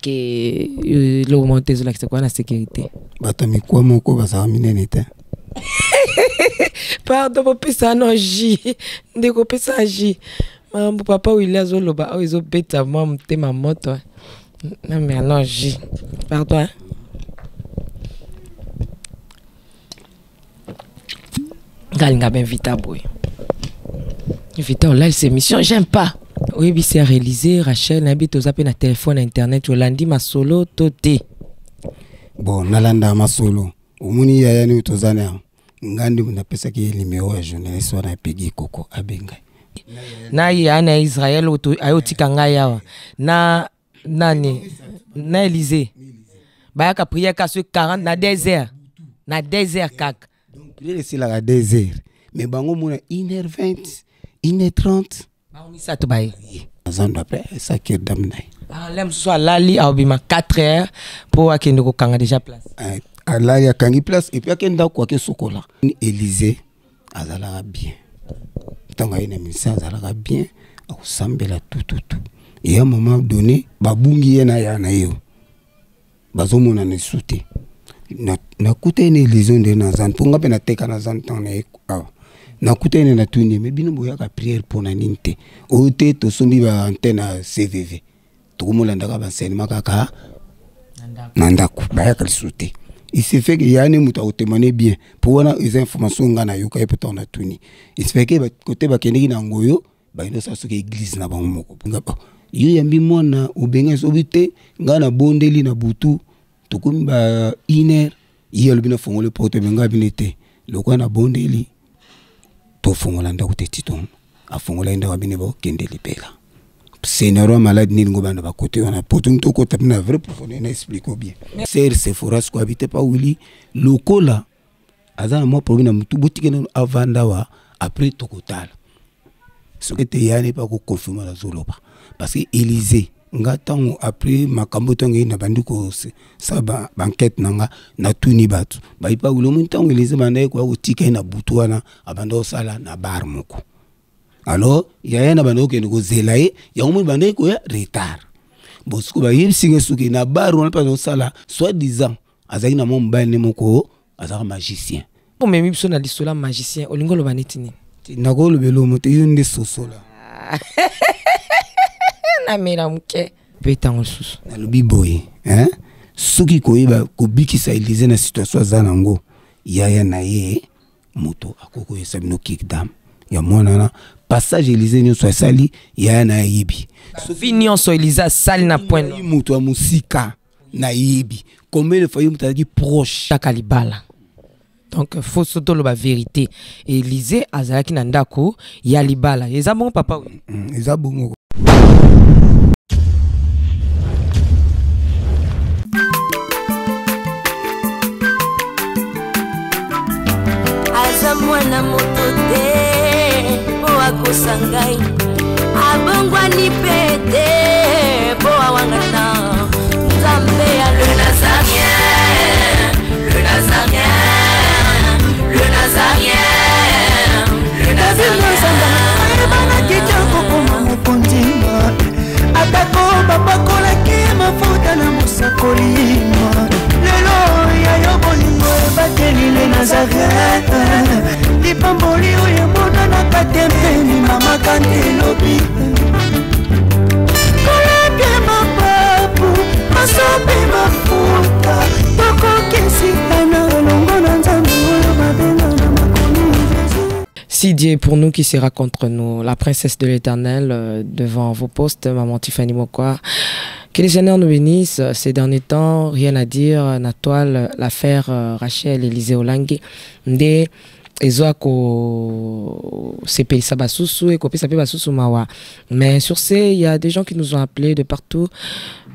que le monter sur la sécurité. Batami quoi mon ko basa minenete. Pardon pour ça non j. Ndeko pesa j. Mon papa il a zoloba ils ont bêta moi monter ma moto. Non mais non j. Pardon. Galinga ben vita boy. Vita là ces missions j'aime pas. Oui, c'est réalisé. Rachel, n'habite aux appels à téléphone, internet, au lundi, ma solo, toté. Bon, nalanda ma solo. Au muni ya yani utozane. Ngandi muna pesa ki limeo ya journaliste wana pegi koko abenga. Na yana Israël ayoti kanga yawa. Na nani? Na Élysée. Baya ka prière ka sur 40 na désert. Na désert kak. Donc prière c'est la désert. Mais bango muna 1h20, 1h30. Ça te baille. Après ça qui est damné. L'aime soit lali a obima 4 heures pour akende ko kanga déjà place. Là il y a kangi place et puis akenda quoi que sokola. Élysée azala bien. Tant ina ministère azala bien au sambela tout. Et à un moment donné babungi yena yana yo. Bazomona ne souté. Na kuté une Élysée de nazan pour ngapena teka nazan tant na na kutene na tuni mais bino boya ka prière pour na ninte ote to sombi ba antenne CVV to komolanda ka ba enseignement kaka nandako baya ka sauter il se fait que yani muta otemane bien pour wana les informations ngana yoka e peut na tuni il se fait que côté ba kendeki na ngoyo ba ino sa soki église na bango moko ngapa yo yambi mona obenga sobite ngana bondeli na butu to komi ba iner yelo bino fongole porte benga binete lokwa na bondeli to fongola ndako tetiton a fongola ndako bine ba kende libela scénario malade ni ngo bana ba côté wana potung to ko tapina vrai profondeur na explique bien ser se foras ko habiter pas wili lokola azana mo problème na mutu botike na avanda wa après to kotal ce que te yani pas ko confirmer la zoloba parce que Élysée nga tango après makambo tango na bandiko sa ba banquette nanga na tuni batu ba ipa ulo mun tango Élysée banda ko otika na butu wana abando sala na bar moko alors ya na bando ke ngo zelaye ya mun banda ko ya retard bosco ba yim singe suki na bar wana pa sala soit disant azaki na mon mbane moko azaka magicien pour même biso na lisola magicien olingo lo banitini na ko lo belo mote yonde sosola na mera muke betango susu na lobi boy hein soki koyeba ko bikisa Élysée na situation za nango yaya na ye moto akoko yesabino kickdam ya mwana na passage Élysée nyo so sali yaya na yibi so fini on so Élysée sali na point moto amusika na yibi combien de fois moto qui proche takalibala. Donc faut surtout la vérité. Élysée azalaki na ndako ya libala. Eza bon papa oui. Eza bon. Mwana moto te po akosangai abongwa ni pete po awangana nzambe ya le nazarien le nazarien le nazarien le nazarien bana kitoko koma mokondima atako bapakolaki mafuta na mosakolima lelo ya yobolingo ebateli le nazarien lipamboli oyo mona na katempeni mama kantelobi kolapie mapapu masope mafuta tokokesikana longo na nzambe oyo babenga na makomi. Si Dieu est pour nous, qui sera contre nous? La princesse de l'Éternel devant vos postes, maman Tiffany Mokwa. Que les Seigneurs nous bénissent. Ces derniers temps, rien à dire. Na toile, l'affaire Rachel Élysée Olangi. Nde ezoa ko sepelisa basusu et ko pesa pe basusu mawa. Mais sur ce, il y a des gens qui nous ont appelés de partout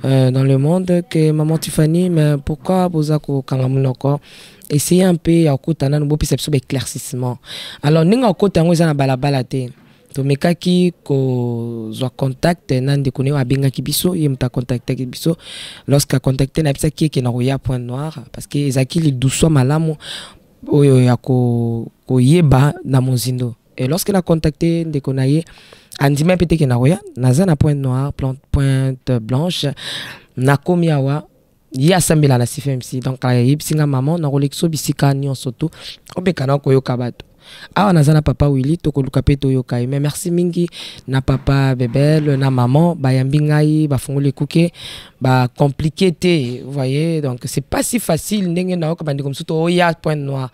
dans le monde que maman Tiffany, mais pourquoi bozako kangamunoko? Essayez un peu à côté na nous pesa éclaircissement. Alors ninga côté ngo za na balabala te. To mekaki ko zo contact nande kone wa benga kibiso yemta contacter kibiso lorsqu'à contacter na pisa qui na roya point noir parce que ezaki li douso malamu oyo ya ko yeba na monzindo Et lorsqu'il a contacté Ndekonaye, Andima Pete Kenaroya, Naza na pointe noire, pointe blanche, Nakomi Awa, ya sambela na CFMC. Donc, il y a maman, na Rolexo, bisika, nyon soto, obekana koyo kabato. Awa nazana papa Willy toko lukape to yokai mais merci mingi na papa bebel na maman ba yambingai ba fongole kuke ba compliqué te vous voyez donc c'est pas si facile ndenge na ko bandi comme ça to ya point noir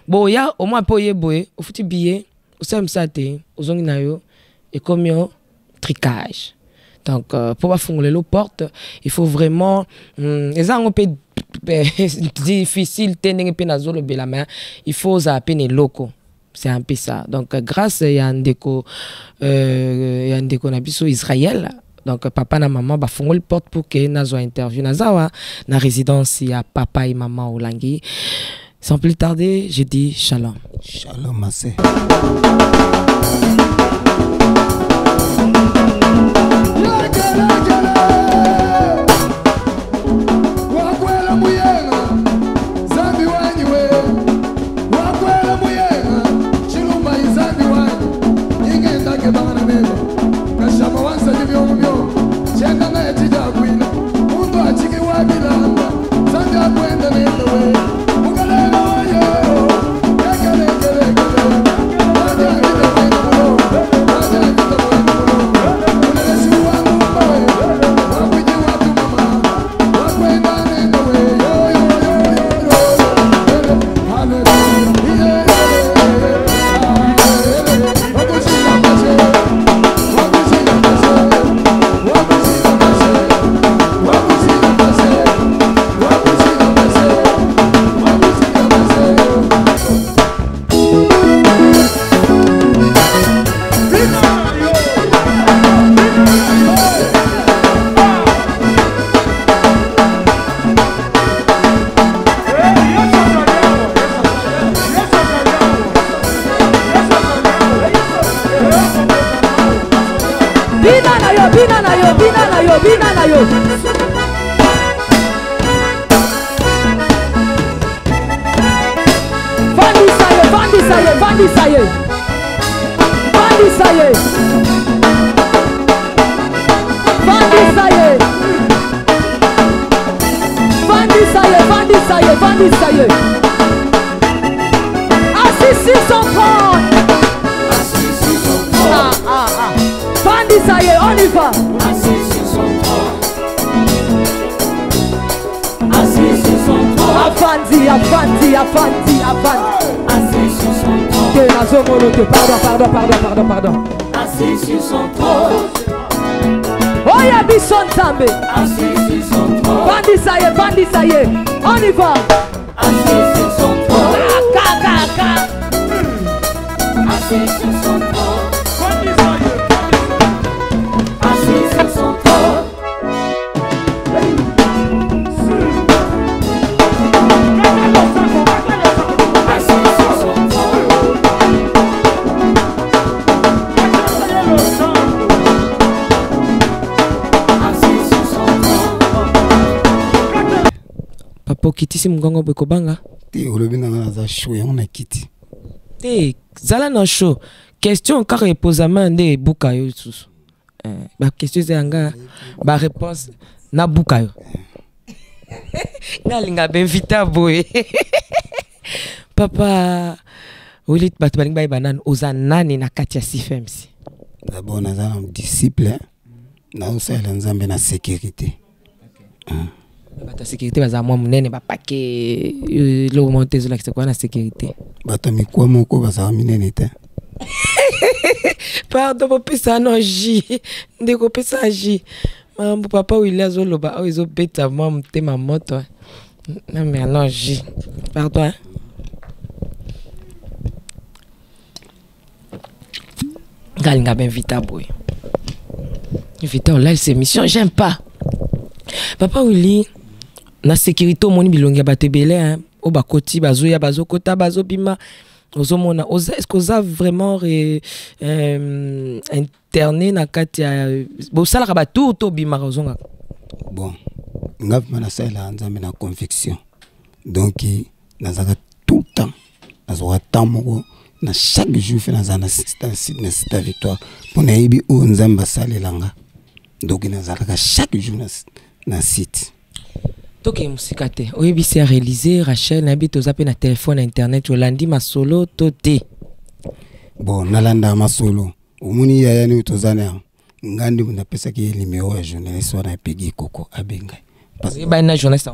bo ya au moins poye boye au futi billet au sam ça te ozongi na yo et comme yo tricage donc pour ba fongole lo porte il faut vraiment les un peu difficile te ndenge pe na zolo bela mais il faut za peine loko. C'est un peu ça. Donc, grâce à Yandeko Nabiso Israël, donc papa et maman, font le porte pour que nous interview Nazawa, na résidence, il y a papa et maman au Langui. Sans plus tarder, je dis shalom. Shalom, Massé. Pardon. Assis sur son trône. Oh, y'a Bisson Tambe. Assis sur son trône. Bandi, ça y est, on y va. Assis sur son trône. Assis sur son trône. Assis sur son trône. Kiti si mgongo bwe kobanga te olobi na za show ya na kiti te zala na show question ka reposamment nde buka yo susu ba question zanga ba réponse na buka yo ngalinga benvita boy papa Willy batu balinga ba banane ozanani na kati ya CFMC d'abord na za disciple na osala nzambe na sécurité la sécurité baza mwa munene ba paquet le monter sur l'accès quoi la sécurité bato mikwa moko baza minene te pardon pour pesa no ji ndeko pesa ji mambo papa Willy azoloba o izo beta mwa mtema moto na mais alors ji pardon galinga ben vita boy vita là c'est mission j'aime pas papa Willy na sécurité au moni bilongi batebele hein au bakoti bazoya bazokota bazobima ozomona est-ce que ça vraiment interné na kati ya bo sala ka batu to bima ozonga bon ngaf mana sala nzambe na conviction donc nazaka tout le temps nazoka tamoko na chaque jour fait dans la victoire pour naibi o nzamba salelanga donc nazalaka chaque jour na site. Ok, musikate. Oyebi c'est réalisé Rachel nabi tozape na téléphone internet olandi masolo tote. Bon, nalanda masolo. Omuni ya yani utozana ngandi munapesa ki limeo ya journaliste wana pegi koko abenga. Parce que ba na journaliste.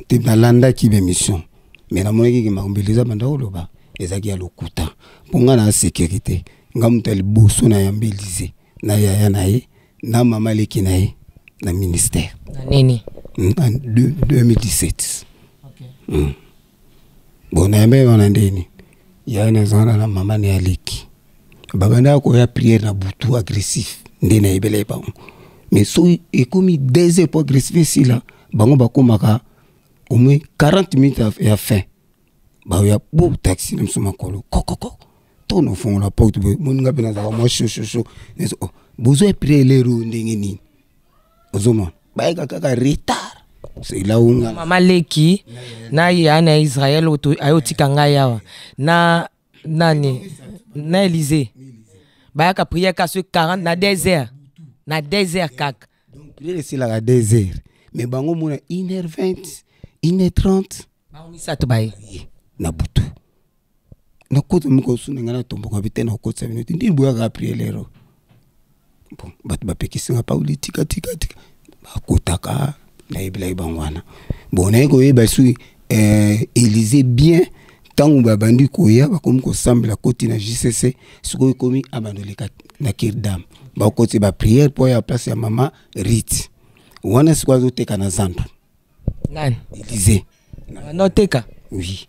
Te nalanda ki be mission. Mais na moneki ki makumbeliza banda oloba ezaki ya lokuta. Ponga na sécurité. Ngamutali boso na yambelize. Na ya na ye na mama leki na ye na ministère. Na nini? En 2017. OK. Bon, na yambe wana ndeni. Ya na zana na mama ni aleki. Babanda ko ya prière na butu agressif. Ndena ebele ba. Mais so ekomi 2 heures pour agressif si là. Bango bakomaka au moins 40 minutes à fin. Ba ya beau taxi na msoma kolo. Kokoko. Tono fond la porte mon nga bena za moi chaud. Bozo e prière les ro ndenge ni. Ozoma. Ba kaka retard. C'est là où mama leki na ya na Israël ayotika ngai yawa na nani na Élysée ba ka prière ka sur 40 na 2 heures na 2 heures kaka donc prière c'est là à 2 heures mais bango mona 1h20 1h30 ba on ça to baye na butu na koto mko suna ngana tombo ka bite na koto 7 minutes ndi boya ka prière lero bon bat ba pekisinga pa ulitika tika ba kotaka na ibla bangwana bon na ko yeba su Élysée bien tant ba bandi ko ya ba comme ko sambla koti na JCC suko komi abandoleka na kirdam ba koti ba prière pour ya place ya mama Rit wana sikwa zoteka na zandu nani Élysée no teka oui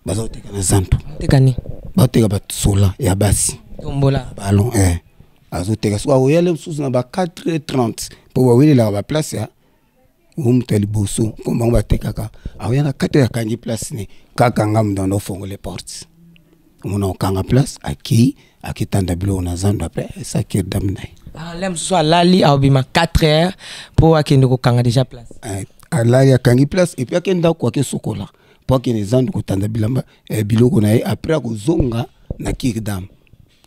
bazoteka na zandu teka ni bateka ba sola ya basi tombola ballon azoteka sikwa oyele msusu na ba 4h30 pour wawele la ba place ya umteli boso comme on va tekaka awena kate ya kangi place ne kaka ngam dans no fongo les portes on kanga place akitanda bilo na zando après ça qui damnai lem so lali abima 4 heures pour akende ko kanga déjà place alali ya kangi place et puis akenda ko ke sokola pour que les zando ko tanda bilamba biloko na après ko zonga na kirdam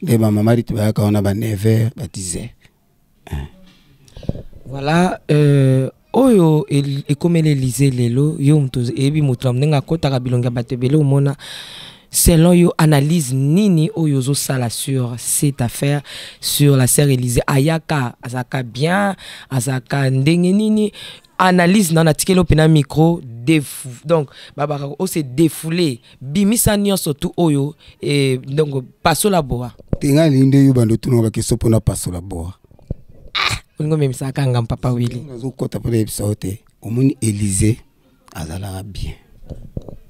de mama marite ba ka ona ba 9h ba 10h voilà oyo comme l'Élysée lelo yo mtozo ebi mutlam nenga kota kabilonga batebele omona selon yo analyse nini oyo zo sala sur cette affaire sur la sœur Élysée ayaka azaka bien azaka ndenge nini analyse na tikelo pena micro donc baba o se défoulé bimisa nyonso tout oyo et donc passo la boa tinga linde yo bando tuno ba keso pona passo la boa ngo memisa kanga papa Willy nazokota pona episote omoni Élysée azalaka bien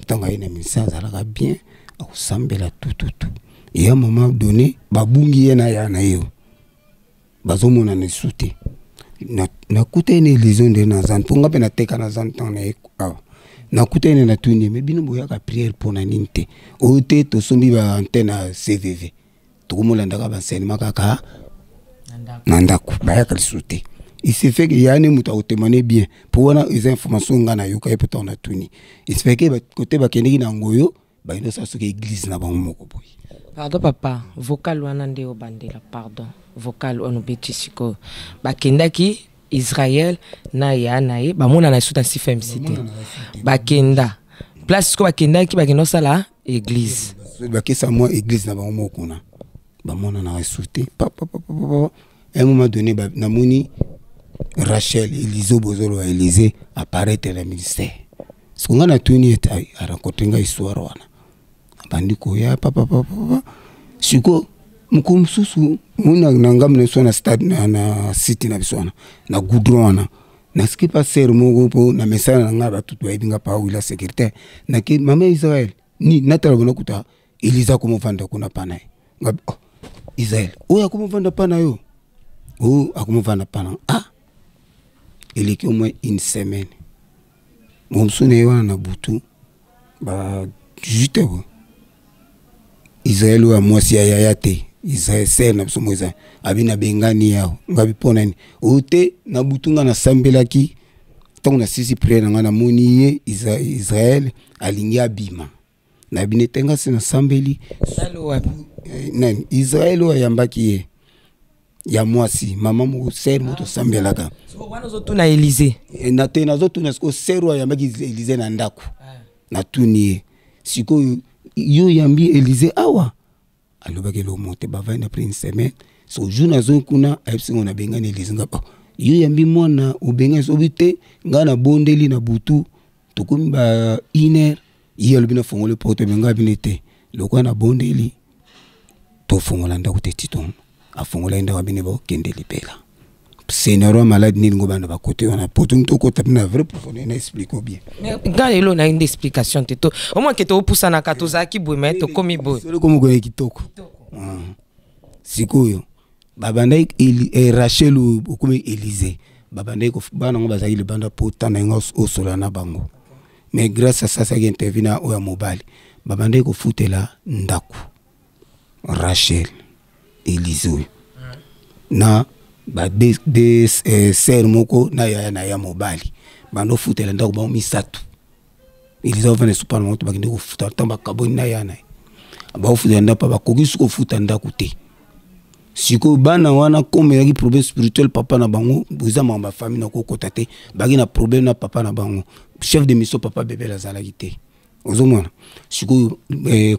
tanga ina misa azalaka bien akusambela tout et à un moment donné babungi yena yana yo bazomona ne souté na kuta ne liaison de nazan ponga pe na teka na zan tan na kuta ne na tuni mais bino boya ka prière pour na ninte ote to sombi ba antenne CVV to komolanda ka ba enseignement kaka nandako baya ka souté il se fait que yani muta otemane bien pour na les informations ngana yo ka peut na tuni il se fait que côté ba keneki na ngoyo ba ino sa soki église na bango moko boy. Pardon papa, vocal wana nde obandela pardon. Vocal ono betisiko. Ba kendaki Israël na ya na ye ba mona na suta sifem cité. Ba kenda. Place ko ba kendaki ba kendo sala église. Ba kesa moi église na bango moko na. Ba mona na souté papa. À un moment donné ba na moni Rachel Elizo Bozolo Élysée apparaître dans le ministère. Ce qu'on a tenu à rencontrer une histoire wana. Bandiko ya papa siko mkumsusu muna nangam na sona stade na city na bisona na goudron na ski passer mogo po na message na ngaba tout ba ibinga pa wila secrétaire na ki mama Israël ni natala bona kuta Elisa komo vanda kuna pana ngab Israël oya komo vanda pana yo akomo vanda pana il est au moins une semaine mumsune wana na butu ba juste Israël wa mwasi ya yayate Israël ser na biso moza abina bengani yao ngabi pona ni ote na butunga na sambelaki tong na sisi prière nga na moni ye Israël alingi abima na bine tenga sina sambeli nani Israël wa yambaki ye ya mwasi mama mu ser moto sambelaka wana zotu na Élysée na tena zotu na siko ser wa yambaki Élysée na ndako na tuni siko yo yambi Élysée awa alobaki lo monte bavanda après une semaine so jour zo kuna ayebisi ngona benga na Élysée ngapa yo yambi mwana ubenga so bite ngana bondeli na butu tokomi ba iner yelo bina fongole porte benga binete lokwa na bondeli to fongola ndako te titon a fongola ndako bine bo kendeli pela scénario malade ni ngobana ba côté on a potum to côté na vrai profondeur na explique bien ngalo na une explication teto au moins que to poussa na katoza ki boime to komi boy c'est comme ko kitoko sikoyo babandai Rachel comme Élysée babandai ko bana ngo bazaki le banda pota na ngos osola na bango mais grâce à ça ça qui intervient au mobile babandai ko futela ndaku Rachel Élysée na ba des ser moko na ya mobile bando futela ndaku ba misatu Élysée va ne super moto ba kinde ko futa tamba kaboni na ya na ba futela ndaku ba kokisu ko futa ndaku te siko bana wana comme yaki problème spirituel papa na bango boza mamba famille na ko kotate bagi na problème na papa na bango chef de mission papa bébé la zalaki te ozomona siko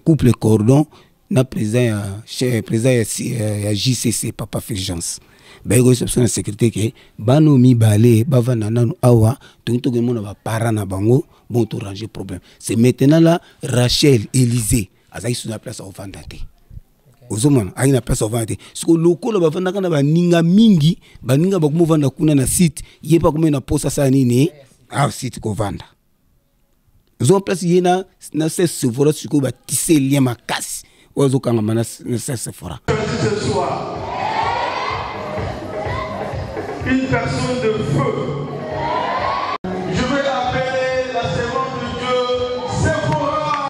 couple cordon na président ya JCC papa Fulgence ba ko exception na sécurité ke bano mi balé bavana nanu awa to ke mona ba para na bango bon to ranger problème c'est maintenant là Rachel Élysée azaki sur la place au vandate ozomana aina place ovante siko lokolo bavanda kana baninga mingi baninga bakumo vanda kuna na site yepa kuma na posa sa nini site ko vanda ozo place yena na se fora siko ba tisser lien makasi ozo kanga mana na se fora ce soir une personne de feu. Je vais appeler la servante de Dieu Sephora.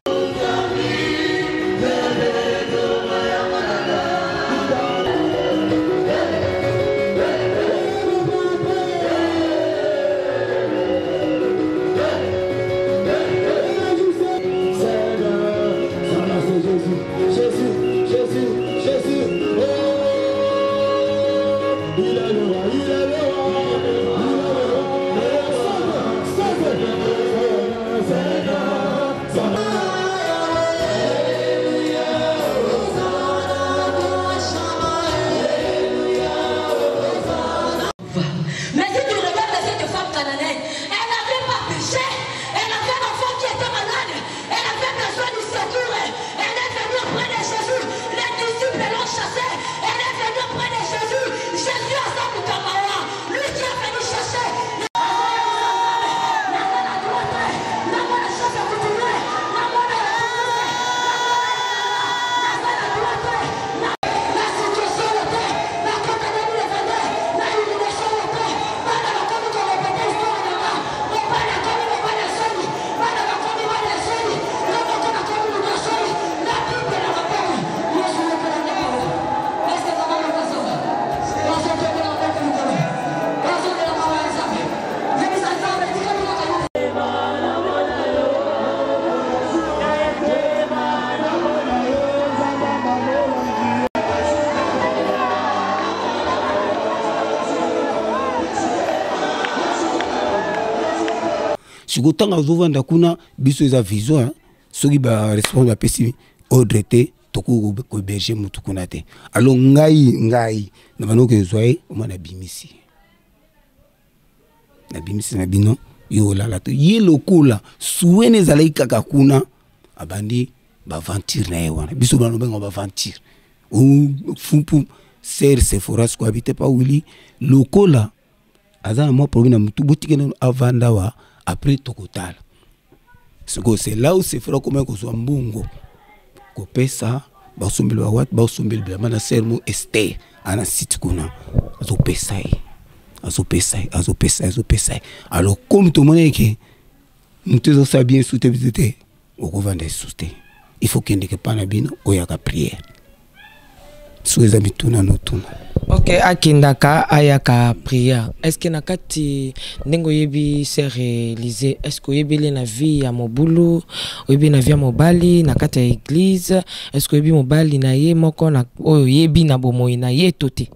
siko tanga zovanda kuna biso eza vision soki ba responsable pesi ordre te toko ko berger mutu kuna te alors ngai na banoke zoe omana bimisi na bino yo la to yelo kula suene zalai kaka kuna abandi ba venture na yewana biso bano benga ba venture o fumpu ser Sephora ko habite pa wili lokola azana mo problème na mutu botike na avandawa après tokotal c'est là où Sephora comme ko so mbungo ko pesa ba sombelo wat ba sombelo bla mana sermo este ana site kuna azo pesa alors comme tout le monde que nous te ça bien sous te au vendre sous il faut qu'il ne pas na bino o ya ka prière soki mituna no tuna. Ok, akindaka ayaka prière. Est-ce que nakati ndenge yebi se réaliser? Est-ce que yebi na vie ya mobulu, yebi na vie ya mobali nakati ya église? Est-ce que yebi mobali na ye moko na oyo yebi na bomoi na ye tote?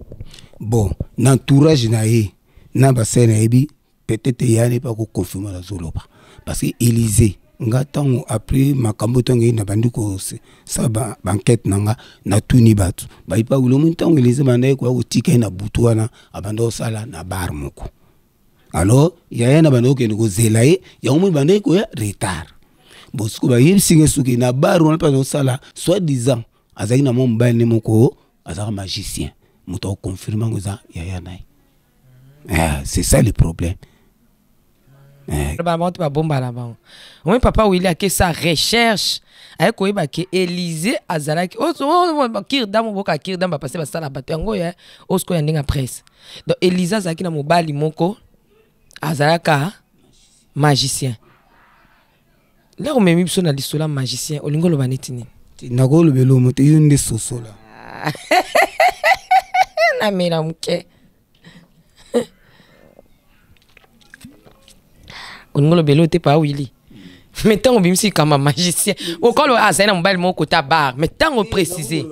Bon, n'entourage na ye na basé na yebi peut-être yani pas ko confirmer la zoloba parce que Élysée ngatango après makambo tongi na banduko sa ba enquête nanga na tuni batu ba ipa ulo muntango Élysée bandaye kwa utika na butuana abando sala na bar moko. Alors ya na bando ke ngo zelaye ya umu bandaye ko ya retard bosiko ba yibsinge suki na bar on pas sala soit disant azaki na mon mbali moko azaka magicien muto confirmer ngoza ya nai. C'est ça le problème. Oui, papa Willy a que sa recherche avec quoi que Élysée azalaki kirdam boka kirdam ba passer ba sala batango ya osko ya ndinga presse. Donc Élysée azalaki na mobali moko azalaka magicien. Là on même biso na lisola magicien olingo lo banetini. Nakolo belo mote yunde sosola. Na mera muke. Ngolo belo te pa Willy. Mais tant on bimsi comme magicien. Au quand le azana mobile mon côté bar, mais tant on préciser.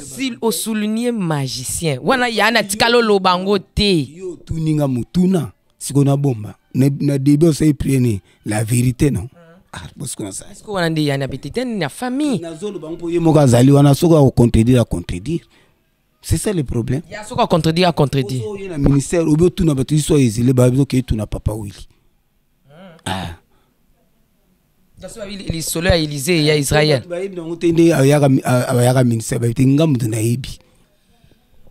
S'il au souligner magicien. Wana yana tikalo lo bango te. Yo tuninga mutuna. Sikona bomba. Na début ça prene la vérité non. Ah parce que ça. Est-ce que wana ndi yana petite na famille. Na zolo bango yemo kazali wana soka ko contredire à contredire. C'est ça le problème. Il y a ce qu'on contredit à contredire. Il y a un ministère où tout n'a pas tout soit exilé, bah il tout n'a pas Willy. Ah. Dans ce il solo à Élysée il y a Israël. Bah il donc il y a un ministère, bah il ngam de naïbi.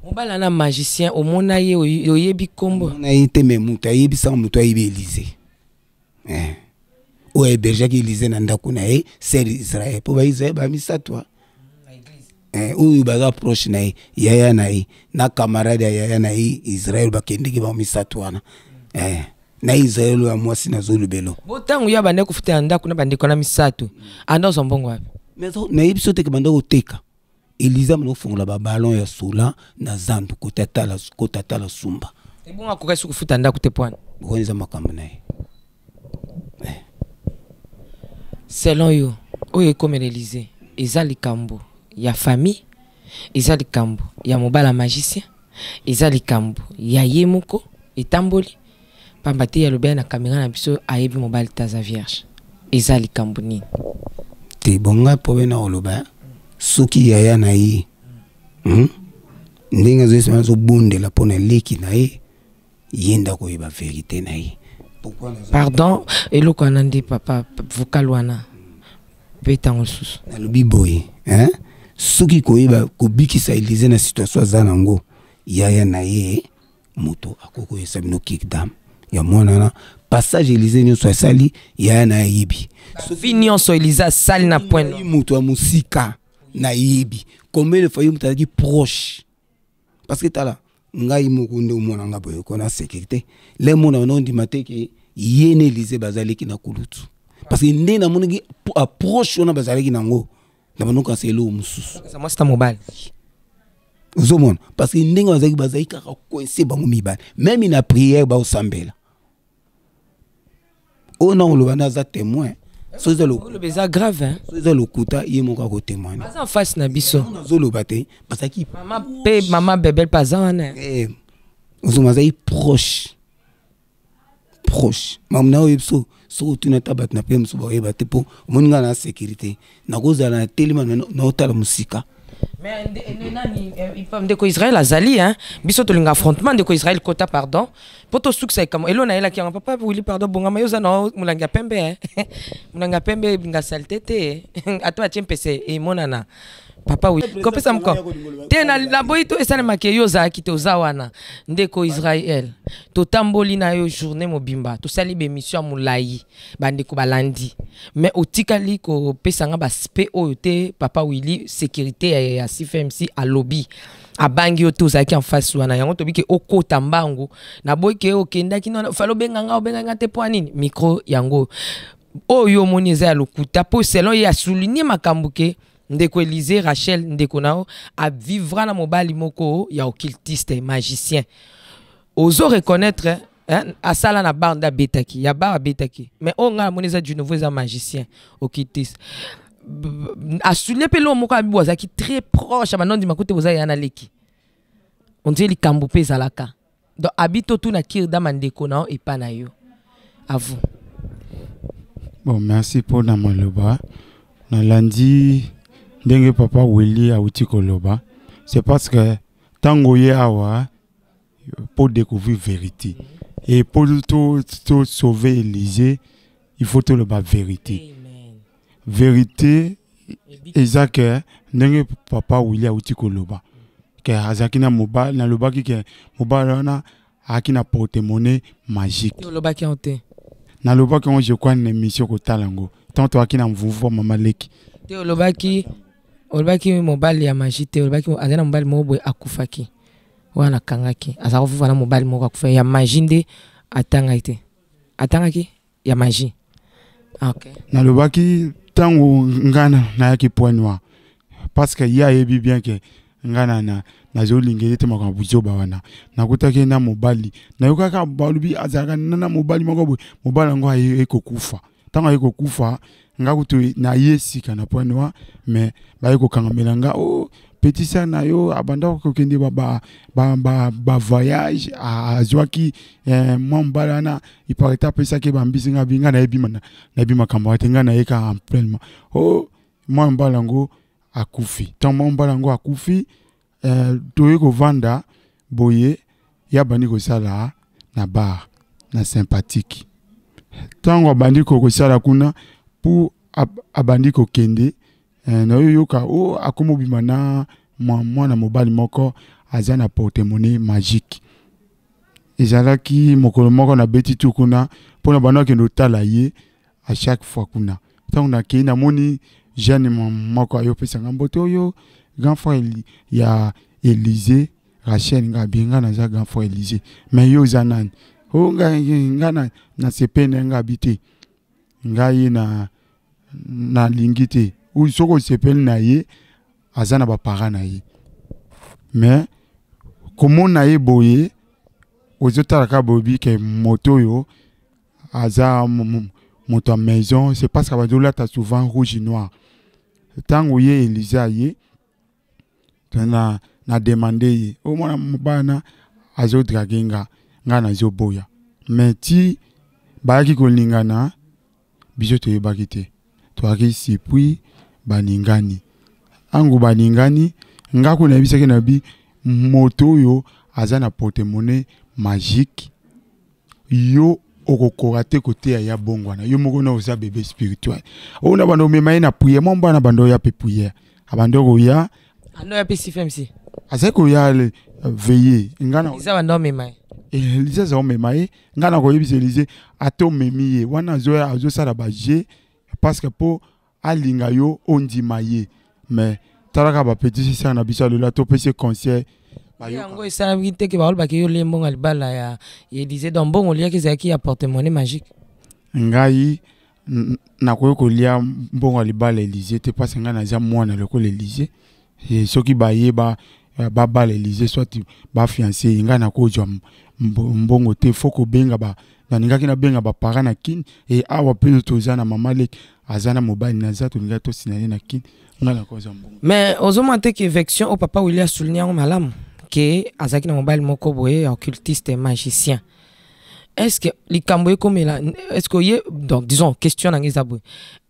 On va là magicien au monaye au yebi kombo. On a été même muta yebi sans muta yebi Élysée. Ou héberger Élysée nanda kunae c'est Israël. Pour bah Israël bah mi ça toi. Ou baza proche na yaya na camarade yaya na Israël bakendiki ba misatwana na Israël wa mwasi na zulu belo botangu ya bande kufuta ndako na bande kona misatu ando zombongo wapi mais na yibso te bande koteka Élysée mno fongola ba ballon ya sola na zandu kotata la sumba ebonga kokasi kufuta ndako te pwana boniza makambo na selon yo oye comme Élysée ezali kambo ya famille, eza likambo ya mobala magicien, eza likambo ya yemuko etamboli pambate ya lobea na caméra na biso ayebi mobali taza vierge. Eza likambo nini? Te bonga pobe na oloba soki yaya na ye. Ndinga zo so bondela pona leki na ye yenda ko yeba vérité na ye. Pardon, eloko anandi papa vocal wana betango susu. Na lobi boye, soki koyeba kobikisa Élysée na situation za nango yaya na ye moto akoko esabino kikdam ya mwana passage Élysée nyonso asali yaya na yebi sofi nyonso Élysée sali na point moto ya musika na yebi combien de fois mutaki proche parce que tala ngai mokunde umona ngabo ko na sécurité les mona non di mateke yene Élysée bazaliki na kulutu parce que ndena monaki approche ona bazaliki nango nabanuka selo mususu ça moi c'est mobile uzomona parce que ndenge bazaki bazaki kaka coincé bango mibale même na prière ba osambela on a le za témoin so za le beza grave hein so za lokuta yemoka ko témoigner en face na biso zo lo baté parce que maman bébé pas en uzoma zai proche mamna yebso so tu na tabat na pem so ba yeba te po moninga na sécurité na koza na telema na otala musika mais il peut de Israël azali hein biso to linga affrontement de Israël kota pardon poto succès comme elona ela ki papa Willy pardon bonga mayoza na mulanga pembe hein mulanga pembe binga saltete atwa chempese e monana papa oui kopesa mko tena la boito esana makeyo za kite ozawana ndeko Israël to tamboli na yo journée mobimba to sali be mission mulai bandeko balandi mais otikali ko pesanga ba spe oyote papa Willy sécurité ya CFMC a lobby abangi yo to zaki en face wana yango to biki okota mbango na boyke okendaki na falo benga te po nini micro yango oyo moni za lokuta po selon ya souligner makambuke ndeko Élysée Rachel ndeko nao a vivra na mobali moko ya occultiste magicien. Ozo reconnaître à sala na banda betaki ya ba betaki mais on a moneza du nouveau za magicien occultiste a soulevé pelo moko abiboza qui très proche ba non di makote boza yana leki on dit likambo pe zalaka donc habito tout na kirda mandeko nao et pas na yo à vous. Bon, merci pour na maloba na lundi ndenge papa Willy a uti koloba c'est parce que tango ye awa pour découvrir vérité et pour tout sauver Élysée il faut tout le bas vérité. Amen. Vérité exact ndenge papa Willy a uti koloba que azakina mobile na loba ki ke mobile na akina porte-monnaie magique loba ki onte na loba ki on je crois une émission ko talango tanto akina mvuvo mama leki te loba ki mobile ya magique te loba ki azana mobile mobo akufaki wana kangaki azako vuva na mobile moko akufa ya magie nde atangaki ya magie. Okay. Na loba ki tango ngana na yaki point noir parce que ya yebi bien que ngana na zolingeli te makwa buzoba wana nakutaki na mobali na yokaka balubi azaka na mobali moko mobali ngo ekokufa tango ekokufa ngakutu na yesika na point noir mais ba ekokangamela nga oh petit sœur na yo abanda ko kende ba voyage azwaki mobali na ipareta pesa ke bambisi nga binga na ebima kamba tenga na yeka en pleinement oh mobali ngo akufi tango mobali ngo akufi toyeko vanda boye ya bandi ko sala na bar na sympathique tango bandi ko sala kuna pour abandi ko kende na yoka o akomo bimana mwana mobali moko azana porte-monnaie magique ezalaki mokolo moko na beti tu kuna pona bana ke notala ye à chaque fois kuna tango na kina moni jeune moko ayo pesa ngamboto yo grand frère ya Élysée Rachel ngabinga na za grand frère Élysée mais yo zanani o ngana na sepene ngabité ngai na lingité ou soko sepene na ye azana ba parents na ye mais comment na ye boye ozotala ka bobi ke moto yo aza moto maison c'est parce que badola ta souvent rouge et noir tango ye Élysée ye na demandé au moins mobana azo draginga ngana zo boya mais ti baki ko lingana biso to yebakite to akisi puis baningani angu baningani ngako na bisake na bi moto yo azana porte-monnaie magique yo okokorate côté ya bongwana yo moko na oza bébé spirituel ona bando memaye na prière mon bana bando ya pe prière abando ya ando ya pe sifemsi azeko ya veiller ngana isa bando memaye Élysée za memaye ngana ko yebisa Élysée ato memiye wana azo sala baje parce que po alinga yo ondimaye mais talaka ba petit sœur na biso le to pese conseil yango isa bite ke ba yo lembo ngalibala ya Élysée donc bon olia ke zaki ya porte-monnaie magique ngai na ko lia mbongo libala Élysée te parce ngana za mwana le ko l'Élysée et soki ba yeba ba l'Élysée soit ba fiancé ngana ko jwa mbongo te foko benga ba na ningaki na benga ba parents na kin et awa pe tozana mama lek azana mobile na za to ninga to sinale na kin ngana ko za mbongo mais ozomante que vection au papa Willy a souligné en malam que azaki na mobile moko boye occultiste magicien. Est-ce que likambo comme là est-ce que donc disons question na ngizabwe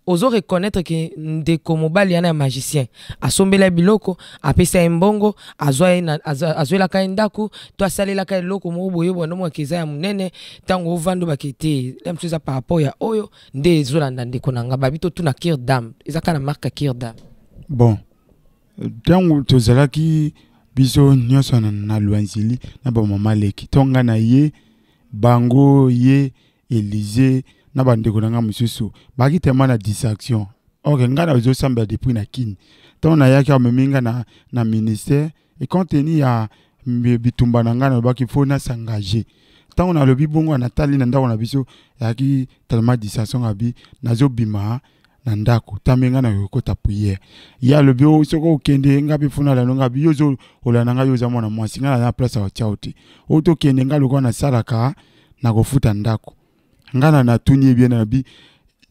ozo reconnaître que ndeko mobile yana magicien asombela biloko apesa mbongo azoela ka ndaku to asalela ka loko mo boyo bono mo kiza ya munene tango ovando bakete lemsuza par rapport ya oyo nde zolanda ndeko nanga babito tuna kirdam ezaka na marque kirdam. Bon tango tozalaki biso nyonso na Luanzili na ba mama leki tonga na ye bango ye Élysée na bandeko nanga mususu baki tema na distraction ok ngana bezo samba depuis na kin ton na yaki ameminga na ministère et contenu ya bitumba na ngana baki faut na s'engager tant on a le bibongo na tali na ndako na biso yaki tellement distraction abi nazo bima na ndako tamenga na yokota prière ya le bio soko kende ngapi funa la ngapi yozo olananga yoza mwana mwasi ngana na place wa chauti oto kende ngalo na salaka na kofuta ndako ngana na tuni bien na bi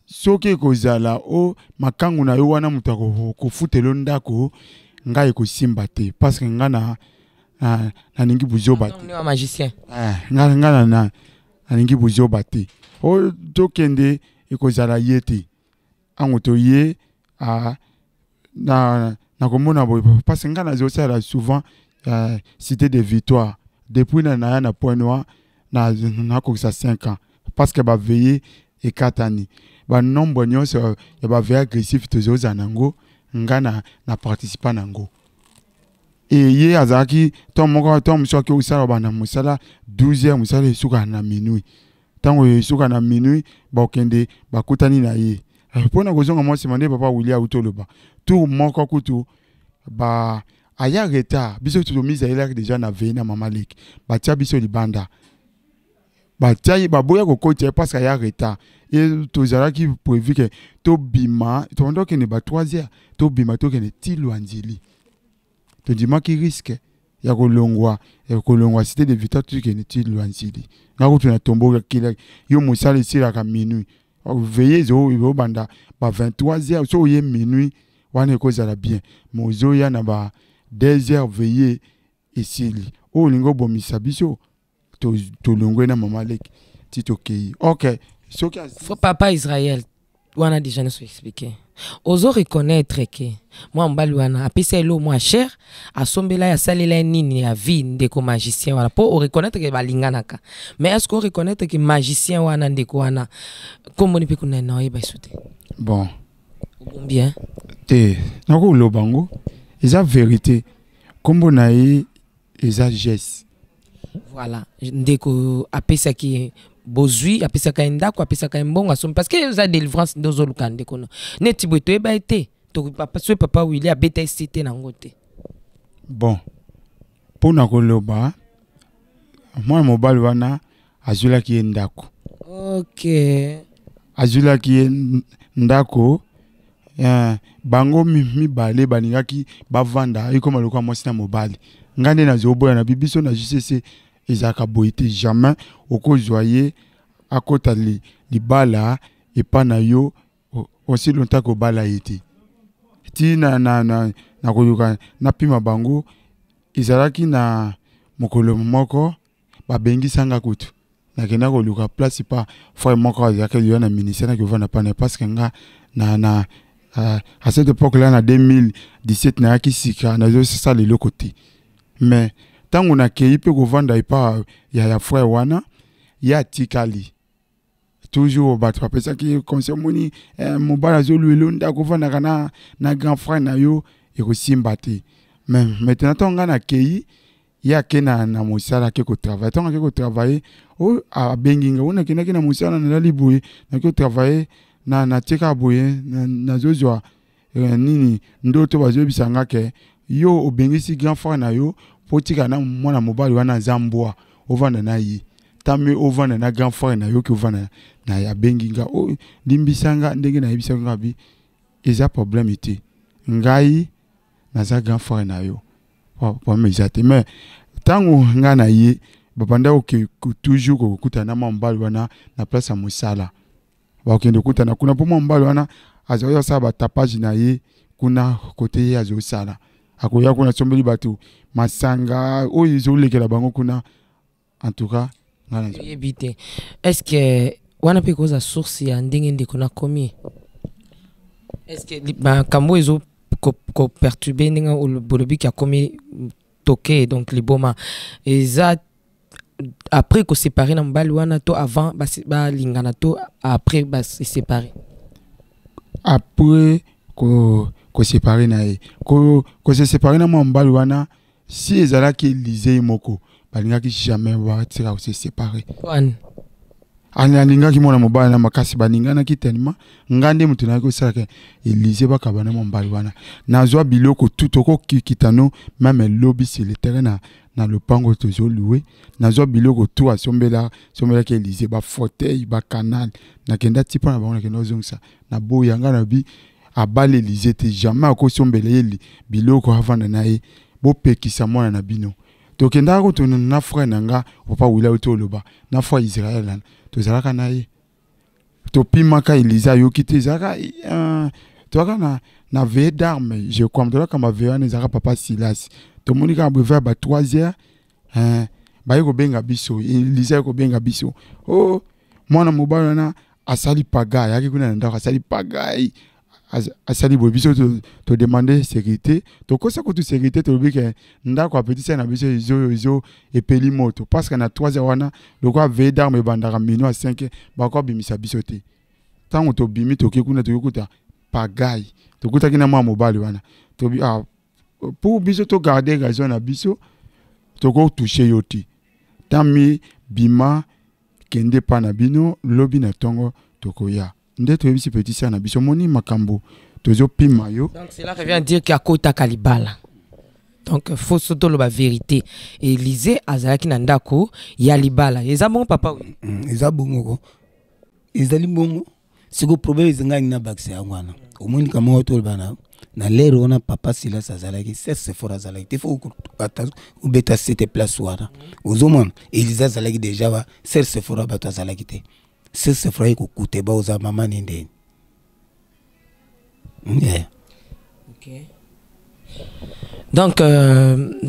soki kozala o makangu na yo wana mutu akofutela ndako ngai kosimba te parce que ngana na ningi buzoba te un magicien ngana na ningi buzoba te o tokende ekozala ye te angoto ye na komona boye parce que ngana zosala souvent cité de victoire depuis na point noir na kokisa 5 ans parce que ba veiller et 4 ans ba nombre nyonso ya ba veiller agressif tozoza nango ngana na participer nango et ye azaki tom soki usala bana musala 12h musala suka na minuit tango suka na minuit ba okende ba kutani na ye pona kozonga mwasi mande papa William utoloba tout moko kutu ba aya retard biso to mise à l'air déjà na veille na mama lek ba tia biso libanda ba tia ba boya ko kote parce que aya retard et to zara qui prévu que to bima to ndo ke ne ba 3h to bima to ke ne tilwanzili to dima qui risque ya kolongwa cité de victoire to ke ne tilwanzili ngako to na tombo kila yo musala sira ka minuit veiller zo banda ba 23h so ye minuit wana ko zala bien mozo ya na ba 2h veiller ici o lingo bomisa biso to longwe na mama lek tito kei OK soki papa Israël wana déjà nous expliquer ozo reconnaître que moi mbali wana apesa elo moi cher asombela ya salela nini ya vie ndeko magicien wana po o reconnaître que balinganaka mais est-ce qu'on reconnaître que magicien wana ndeko wana comme ni pe kuna na yeba soute bon bien te nako lobango eza vérité kombo na ye eza geste voilà ndeko apesa ki bozui apesa ka ndako apesa ka mbongo asom parce que eza délivrance ndozo lukande kono neti boto eba été to papa Willy abeta cité na ngote bon pona koloba moi mobile wana azula ki ndako OK azula ki ndako bango mibale baningaki bavanda ikoma lokwa mwasi na mobali ngande na zoboya na bibiso na JCC ezaka boité jamais okozwa ye akota libala epa na yo aussi longtemps ko bala ete ti na koyoka na pima bango ezalaki na mokolo moko babengisa kutu nakenda koluka place pa fois moko azaka yo na ministère na kovana pana parce que nga na à cette époque là en 2017 na yaki sika na zo ça le côté mais tant on a kei pe kovanda pa ya frère wana ya tikali toujours ba tu pesa ki conseil moni mobala zo luelo nda kovanda kana na grand frère na yo e ko simbate mais maintenant tonga na kei ya kena na musala ke ko travailler tonga ke ko travailler o a benginga ona kena na musala na libuye na ko travailler na tika boye na zozwa nini ndoto bazo bisanga ke yo obengisi grand frère na yo potika na mwana mobali wana zambwa ovanda na yi tame ovanda na grand frère na yo ki ovanda na ya benginga o limbisanga ndenge na yebisanga bi eza problème ite ngai na za grand frère na yo po mezate mais tango nga na ye babanda oke toujours ko kuta na mobali wana na place ya musala bakende kutana kuna po mbalo wana azoya saba tapage na ye kuna kote ye azosala akoya kuna sombeli batu masanga oyo izolekela bango kuna en tout cas ngana éviter est-ce que wana pe cause source ya ndenge ndeko na komi est-ce que ba kambo ezo ko perturber ndenge o bolobi ki a komi toqué donc liboma eza après qu'on séparé na mbali wana to avant ba lingana to après ba se séparer après ko séparer na ko se séparer na mbali wana si ezala ki lisé moko balinga ki jamais ba tira se séparer wan alinga ki mona mobali na makasi balinga na ki tellement ngande mutu na ko saka lisé ba kabana mbali wana na zwa biloko tout ko kitano même lobby sur le terrain na lopango tozo loué nazo biloko tout asombela ke Élysée ba fauteuil ba canal na kenda tipa na bango na kenda zongsa na boyanga na bi abal Élysée te jamais akosombela yeli biloko avanda na ye bo pekisa mwana na bino to kenda ko to na frère nanga papa wila utoloba na foi Israël to zalaka na ye to pimaka Élysée yokite zaka to kana na veille d'armes je crois que ma veille na zaka papa Silas to monika brevet ba 3h ba yeko benga biso Élysée ko benga biso oh mwana mobala na asali paga yaki kuna ndaka asali paga asali bobiso to demander sécurité to kosa ko to sécurité to bike ndako apetisa na biso izo epeli moto parce que na 3h wana lokwa veille d'armes bandaka mino à 5 ba ko bimisa biso te tango to bimi to kekuna to yokuta pagai to kuta kina mwa mobali wana to bi pour biso to garder raison na biso to ko toucher yoti tami bima kende pa na bino lobi na tongo to koya nde to bisi petit ça na biso moni makambo to zo pima yo donc cela revient dire qu'il y a kota kalibala donc faut surtout la vérité Élysée azalaki na ndako ya libala eza bon papa eza bongo ko ezali bongo siko problème zinga na bakse yangwana omoni kama oto bana na lero na papa Silas azalaki c'est fort azalaki te faut ou beta cette place wana ozomon Élysée azalaki déjà ba c'est fort ba to azalaki te c'est fort ko kute ba oza mama nende OK donc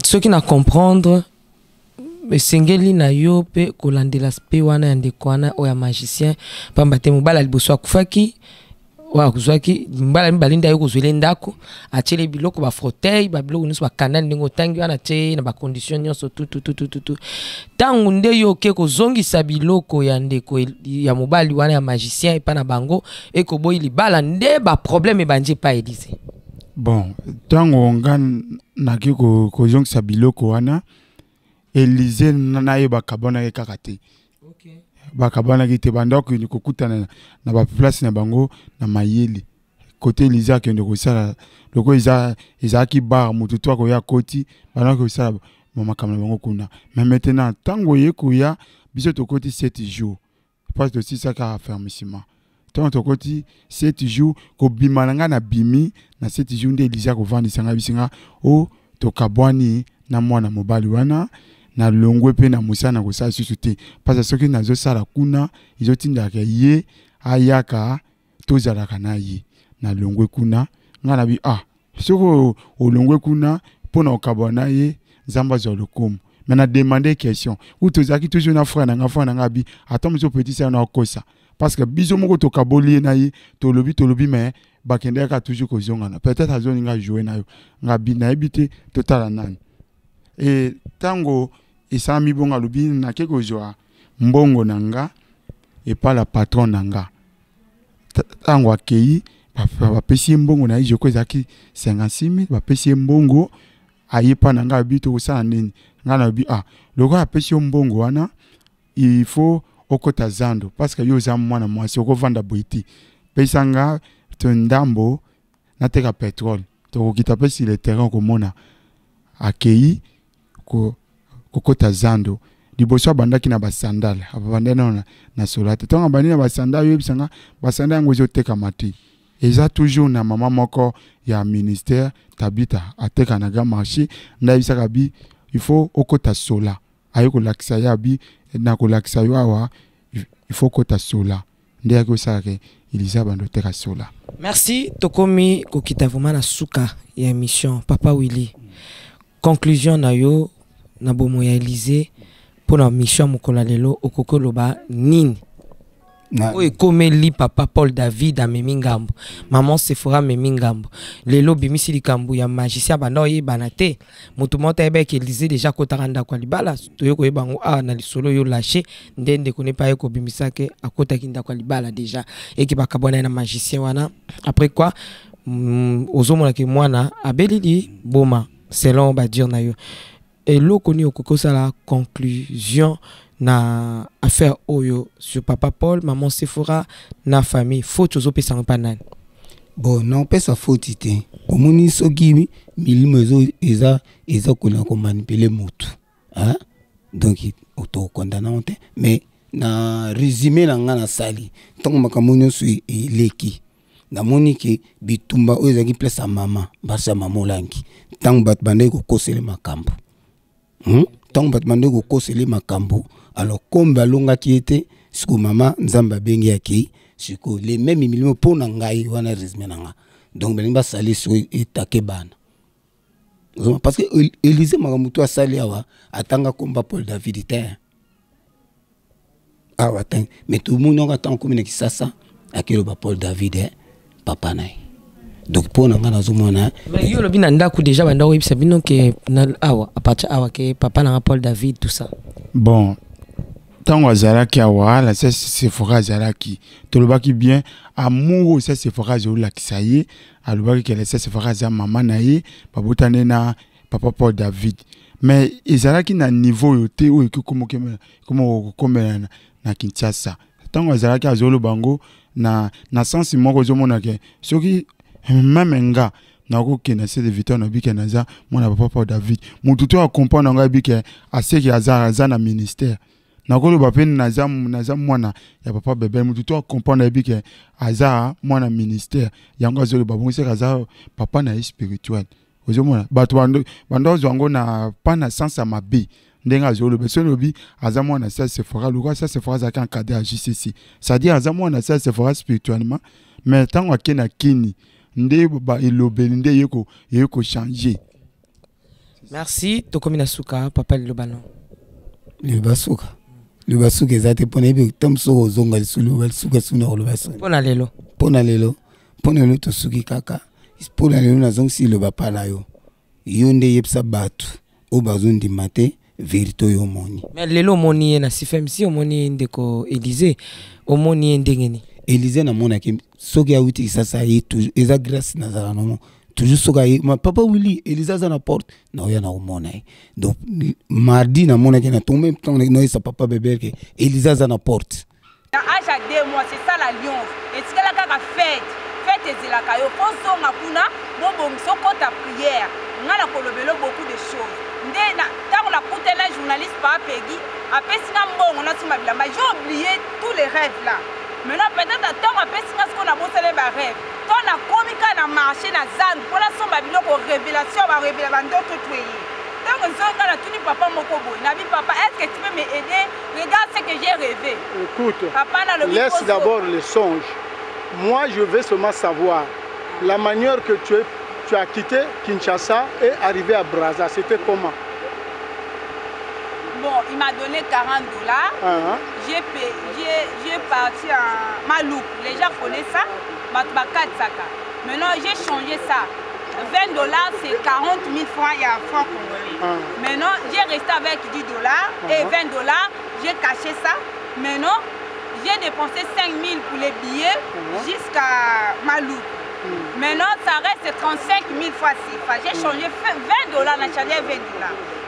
ceux qui na comprendre sengeli na yo pe kolandela spe wana ya ndeko wana oya magicien pamba te mobala liboso akufaki wa kuzwaki mbala mbalinda yo kozwele ndako atile biloko ba fauteuil ba biloko nyonso ba canal ndingo tangi wana te na ba condition nyonso tout tangu nde yo ke kozongisa biloko ya ndeko ya mobali wana ya magicien epa na bango ekoboyi libala nde ba problème ebanje pa Élysée bon tango ngan naki kozongisa biloko wana Élysée na ye bakabona ke kakate OK bakabana ki te bandako ni kokutana na ba place na bango na mayeli côté Élysée ke ndoko sala loko iza ki bar mutu to ko ya koti bandako sala mama kamna bango kuna mais maintenant tango yeko ya biso to koti 7 jours parce que si ça ka fermissement tango to koti 7 jours ko bimalanga na bimi na 7 jours nde Élysée ko vandi sanga bisinga o to kabwani na mwana mobali wana na longwe pe na musana ko sa susute parce que soki nazo sala kuna izotinda ka ye ayaka tozala kana ye na longwe kuna ngana bi soko o longwe kuna pona okabona ye zamba zo lokomo mais na demander question ou tozaki toujours na frère na ngabi attends monsieur petit ça na kosa parce que biso moko to kaboli na ye to lobi mais bakende ka toujours ko zongana peut-être azoni nga jouer na yo ngabi na ebité total nani et tango isami bonga lubi na keko joa mbongo nanga et pas la patron nanga tango akei ba pesi mbongo na je ko zaki 56000 ba pesi mbongo ayepa nanga bito usana nini ngana bi loko apesi mbongo wana il faut okota zando parce que yo za mwana mwasi okovanda boiti pesanga to ndambo na teka pétrole to kita pesi le terrain ko mona akei ko kokota zando liboso bandaki na basandale abandana na solate tonga bani na basandale yebisanga basandale ngozo teka mati eza toujours na mama moko ya ministère tabita ateka na ga marché ndabisaka bi il faut okota sola ayiko lakisa ya bi na ko lakisa yo awa il faut kota sola ndea ko sake Élysée bando teka sola. Merci tokomi kokita vraiment na suka ya émission Papa Willy. Conclusion na yo na bomo ya Élysée pour la mission mokolo lelo okokoloba nini o ekomeli papa Paul David a memingambo maman Sephora memingambo lelo bimisi likambu ya magicien banda oyebana te moto mota ebeke Élysée déjà kotaranda kwa libala toyoko yebango na lisolo yo lâché ndende kone pa yeko bimisake akota kinda kwa libala déjà eki bakabona na magicien wana après quoi ozomona ke mwana abelili boma selon ba dire na yo et l'okoni okokosa la conclusion na affaire oyo sur papa Paul maman Sephora na famille faute ozo pesa panane bon non pesa faute te omoni soki milimo eza kona ko manipuler mutu hein? Donc auto-condamnant, mais na résumé na nga na sali tant makambo nyonso eleki na moni ke bitumba oyo ezaki place ya mama basa mama olangi tant bat bande ko kosele makambo tant bat bande ko kosele makambo alors comme balongaki ete siko mama nzamba bengi yaki siko les mêmes millions pour na ngai wana résumé na nga donc belingi basali so etake bana parce que Élysée makambo asali awa atanga komba Paul David terre. Ah ouais, mais tout le monde attend comme une kisasa à qui le Paul David papa naï. Donc pour nous on a zomona. Mais yo le binanda ku déjà banda oui sabino que awa à partir awa que papa na Paul David tout ça. Bon. Tant wazara ki awa la c'est fora zara ki to le baki bien amour ça c'est fora zo la kisaye a le baki que c'est fora za maman naï babutane na papa Paul David. Mais ezara ki na niveau yote ou comme na Kinshasa. Tant wazara ki azolo bango na sens moko zo mona ke soki même nga na ko ke na se de victoire na bi ke na za mona papa Paul David. Mututo a comprendre nga bi ke ase ki azara na ministère. Na ko lo ba pe na za mona ya papa bebe mututo a comprendre bi ke azara mona ministère. Yango azolo babongo se azara papa na spirituel. Ozo mona bato bando zongo na pa na sens ya mabe. Ndenga zolo beso lobi azamo na ça c'est fora luka ça c'est fora za kan cadre à JCC ça dit azamo na ça c'est fora spirituellement mais tant wa kena kini nde ba ilobeli nde yeko changer. Merci tokomina suka papa Lobano le basuka ezate pona bi tamso ozonga lisulu wel suka suna lo basuka pona lelo to suki kaka pona lelo na zongi si le papa na yo yonde yepsa batu o bazundi mate vérité yo moni mais lelo moni na sifem si o moni ndeko Élysée o moni ndengeni Élysée na mona ki soki ya wuti sasa yi toujours eza grâce na zala no toujours soka yi ma papa Willy Élysée za na porte na oya na mona donc mardi na mona ki na tombe temps no sa papa bébé que Élysée za na porte na âge à 2 mois c'est ça l'alliance et c'est là ka fête ezilaka yo ponso makuna bobo msoko ta prière ngala kolobelo beaucoup de choses ndena tant la coutela journaliste pas pegi apesinga mbongo na suma bilamba j'ai oublié tous les rêves là maintenant peut-être tant apesinga ce qu'on a bossé ba rêve tant na komika na marché na zan pour la somba biloko révélation ba révéler bandoto tuyi tant nzonga na tuni papa moko boy na bi papa est-ce que tu peux m'aider regarde ce que j'ai rêvé écoute papa na le laisse d'abord les songes moi je veux seulement savoir la manière que tu as quitté Kinshasa et arrivé à Brazza, c'était comment? Bon, il m'a donné $40. J'ai parti à Malouk. Les gens connaissent ça. Maintenant, j'ai changé ça. $20, c'est 40 000 francs, il y a un franc congolais. Maintenant, j'ai resté avec $10 et $20, j'ai caché ça. Maintenant, j'ai dépensé 5 000 pour les billets jusqu'à Malouk. Maintenant, ça reste 35 000 fois CFA. J'ai changé $20, on a changé $20.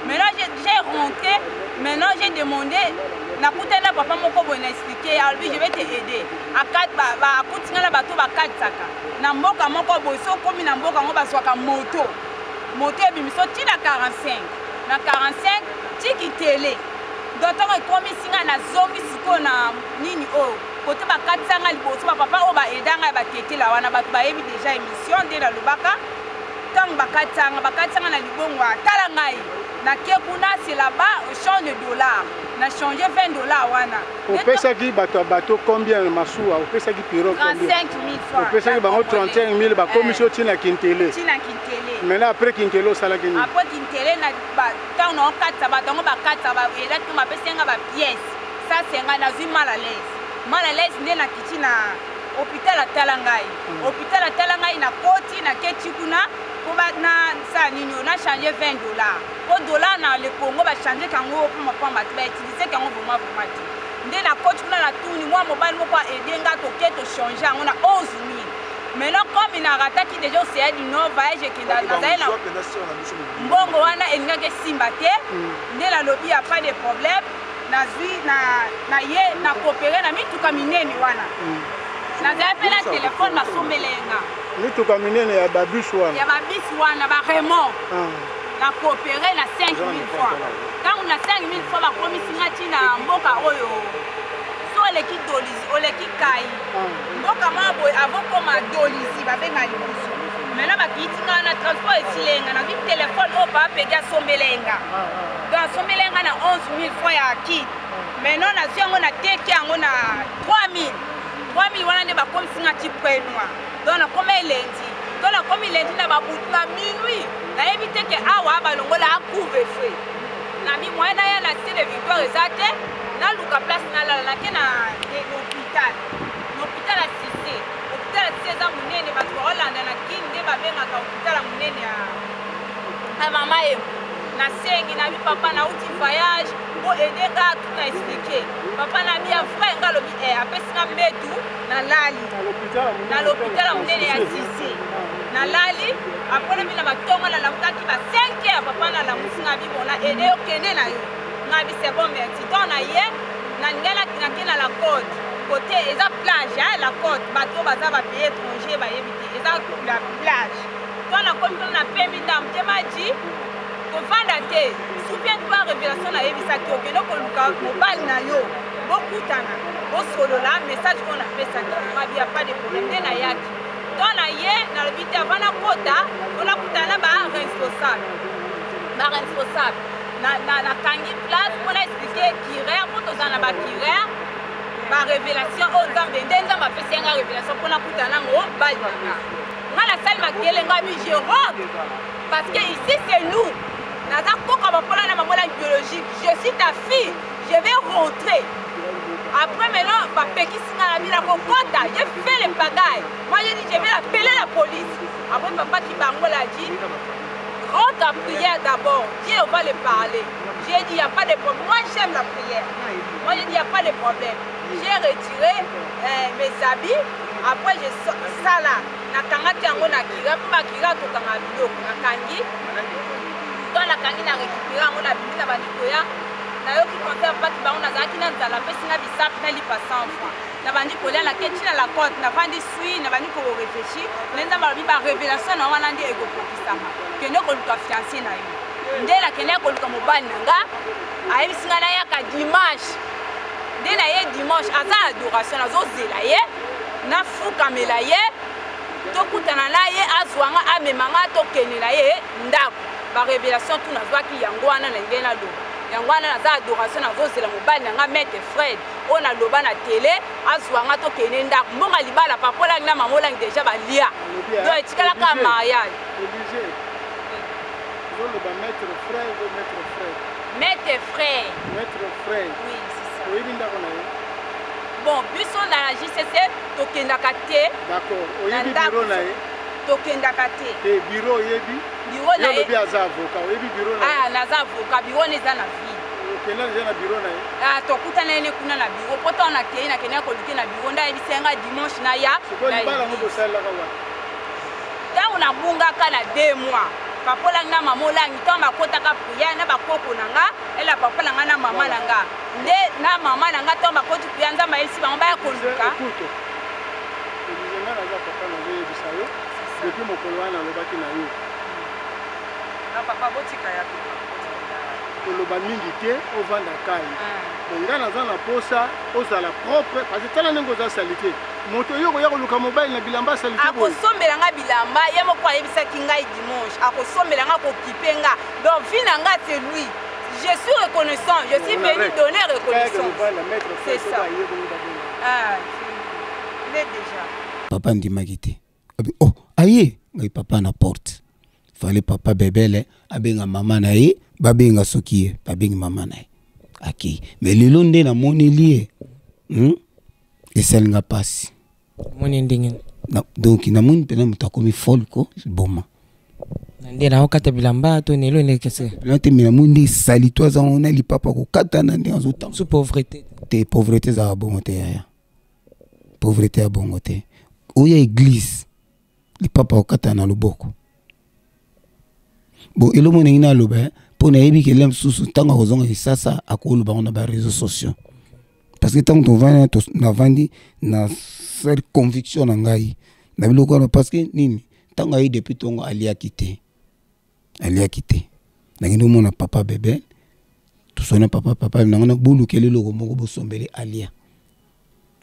Maintenant, j'ai rentré. Maintenant, j'ai demandé. Papa m'a expliqué. Je vais t'aider. À 4 bateaux, à 4 sacs. Na mboka moko boso komi na mboka ngo baswaka moto. Moto ebimiso ti na 45. Na 45 tiki télé. D'autant komi singa na zombi siko na nini o. Côté ba 400 liboso ba papa o ba edanga ba tete la wana ba yebi déjà émission de la lubaka. Tant ba 400 na libongo tala ngai. Na kekuna c'est là-bas au change de dollars. Na changé $20 wana. Au pesaki bateau combien masou au pesaki piro combien? 35 000 francs. Au pesaki bango 35 000 ba commission tina Kintele. Tina Kintele. Maintenant après Kintele ça la gagné. Après Kintele na tant on 4 ba tango ba 4 ba et là tu m'a pesenga ba pièce. Ça c'est nga na mal à l'aise. Mal à l'aise ndé na kitina hôpital à Talangai. Hôpital à Talangai na koti na ketikuna pour na ça nini on a changé $20. Au dollar na le Congo va changer kango pour ma femme va utiliser kango pour moi pour mati. Ndé na koti kuna na tuni moi mobile moko aider nga to keto changer on a 11 000. Maintenant comme il a raté qui déjà c'est du nord voyage qui dans na mbongo wana elinga ke simbate ndé la lobby a pas de problème na zui na ye na coopérer na mituka minene wana. Na appelé la téléphone ma sombelenga. Mituka minene ya babus wana. Ya babus wana ba Raymond. na coopérer na 5 000 francs. Quand on a 5 000 francs, on a commis na mboka oyo. So oleki dolisi, oleki kai. Mboka mabo avant comme a dolisi, ba benga libusu. Maintenant bakitinga na transport esilenga na vite téléphone au ba pega sombelenga. Donc sombelenga na 11 000 francs ya kit. Maintenant na siongo na teki yango na 3 000. 3 000 wana nde bakomisinga ti prenwa. Donc na comme elendi. Donc na comme elendi na babutu na minuit. Na éviter que awa balongola a couvre-feu. Na mi moyen na ya la cité de Victoire ezate na luka place na la na ke na l'hôpital. L'hôpital a cité. L'hôpital a cité za munene ba Holanda na kinde ba benga ka hôpital a munene ya mama e. Na sengi na mi papa na uti voyage pour aider ga tout na expliquer. Papa na mi a frère ngalo bi apesinga medu na lali. Na l'hôpital a munene ya cité. Na lali après mina batonga na lamutaki ba 5 heures papa na la musinga bi bona aider okende na yo. Na bi c'est bon merci. Donc na ye na ngela kina la côte. Côté eza plage la côte bato baza ba pays étranger ba yebiti eza la plage. Toi na comme na pembi ndam temaji ko vanda te. Souviens-toi révélation na yebisa ki okende ko luka mobile na yo. Bokutana. Bo solo la message qu'on a fait ça. Il y a pas de problème na yaki. Donc na ye na le vite avant la quota on a kutana ba responsable. Ba responsable. Na kangi place pour expliquer kirer pour tous en ba kirer. Ba révélation au Nzambe ndenza ma fait senga révélation pour na kutana ngo ba yanga. Nga la salle makele nga mi je robe parce que ici c'est nous. Naza koka ba pola na mamola biologique. Je suis ta fille. Je vais rentrer. Après maintenant, j'ai fait les bagailles. Moi j'ai dit je vais appeler la police. Après papa qui l'a dit, rentre à prière d'abord. Dieu va le parler. J'ai dit il n'y a pas de problème. Moi j'aime la prière. Moi j'ai dit il n'y a pas de problème. J'ai retiré mes habits. Après j'ai ça là. Nakangati yango nakira. Pour makira to kanga biloko. Nakangi. Dans la kangi na récupérer yango na bimi na banikoya. Na yo ki compter pas ki ba on azaki na nzala pesi na bisap na li pas 100 francs. Na bandi kolia na keti na la côte na bandi sui na bandi ko réfléchir. Nenda ba bi ba révélation na wana ndi ego kokisama. Kende ko luka fiancé na yo. Ndela kende ko luka mobali nanga. Ayi singa na ya ka dimanche. Ndela ye dimanche aza adoration na zo zela ye. Na fuka mela ye. To kutana na ye azwanga amemanga to kenela ye ndako. Ba révélation tout na zwa ki yango wana na ngena do. Yangwana za adoration na vozela mobali nga maître Fred on a loba na télé azwanga to kene ndako mbonga libala papola na mamola déjà balia donc etikala ka mariage obligé le ba maître Fred maître Fred oui c'est ça oui ndako na yo bon biso na la JCC to kendaka te d'accord oyebi bureau na ye to kendaka te bureau yebi bureau na ye avocat oyebi bureau na naza avocat bureau neza na vie okenda neza na bureau na ye tokutana ene kuna na bureau poto na kei na kenya kolike na bureau nda yebisenga dimanche na ya libala ngo bosalaka wa tango na bungaka na 2 mois papola na mamolangi to makotaka prière na bakoko nanga ela papola nga na mama nanga nde na mama nanga to makoti prière nzamba yesi bango baya koluka nzenga na za papa na ye bisayo depuis mokolo wana lobaki na yo na papa botika ya koloba mingi te ovanda kai nga naza na posa ozala propre parce que tala ndenge oza salite moto oyo koya koluka mobile na bilamba salite akosombela nga bilamba ye moko ayebisaki ngai dimanche akosombela nga kokipe nga donc vie na nga c'est lui je suis reconnaissant je suis venu donner reconnaissance c'est ça il est déjà papa ndimaki te oh aye ngai papa na porte fallait papa bebele abenga mama na ye babenga soki ye babenga mama na ye aki mais lelo nde na moni lié esalinga pasi moni ndenge donc na moni pena mutakomi folko boma nde na okata bilamba to nelo ne kese te mina mundi sali toi za on ali papa ko kata na nde azotam sous pauvreté te pauvreté za bongote ya pauvreté ya bongote oya église li papa ko kata na loboko bon elo moni na loba pour na yebi ke lem susu tanga kozonga isasa akolo ba on a ba réseaux sociaux parce que tant qu'on va na vandi na faire conviction na ngai na biloko parce que nini tanga yi depuis tongo ali a quitté nakende mona papa bébé tout sona papa nangana bulu kele loko moko bosombele alia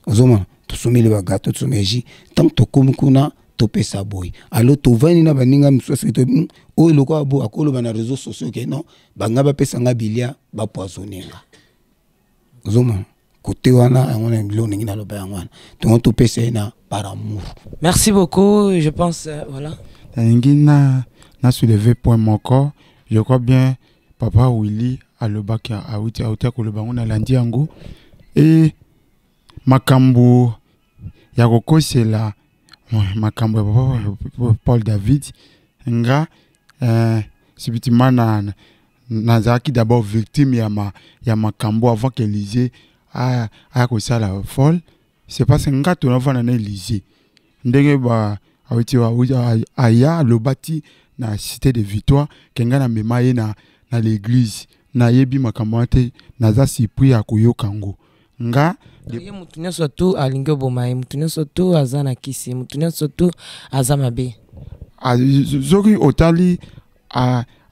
ozoma to someli ba gâteau to someji tant to komukuna to pesa boy allo to vani na baninga msosi to o loko abo akolo bana réseaux sociaux ke non banga ba pesa nga bilia ba poisonenga ozoma côté wana ngona ngilo ngina lo ba ngwana to pesa na par amour. Merci beaucoup, je pense voilà. Ngina na soulevé point mon corps, je crois bien papa Willy alobaka auti koloba ngona landi yango et makambo ya kokosela makambo ya Paul David nga sibitima nazaki d'abord victime ya makambo avant qu'Élysée a kosala folle. C'est parce que nga to na na Élysée ndenge ba aya lobati na cité de Victoire kenga na mema ye na l'église na yebi makambo te naza surpris ya koyokango nga ye mutunya surtout alingo bomaye mutunya surtout azana kisi mutunya surtout azamabe zoki otali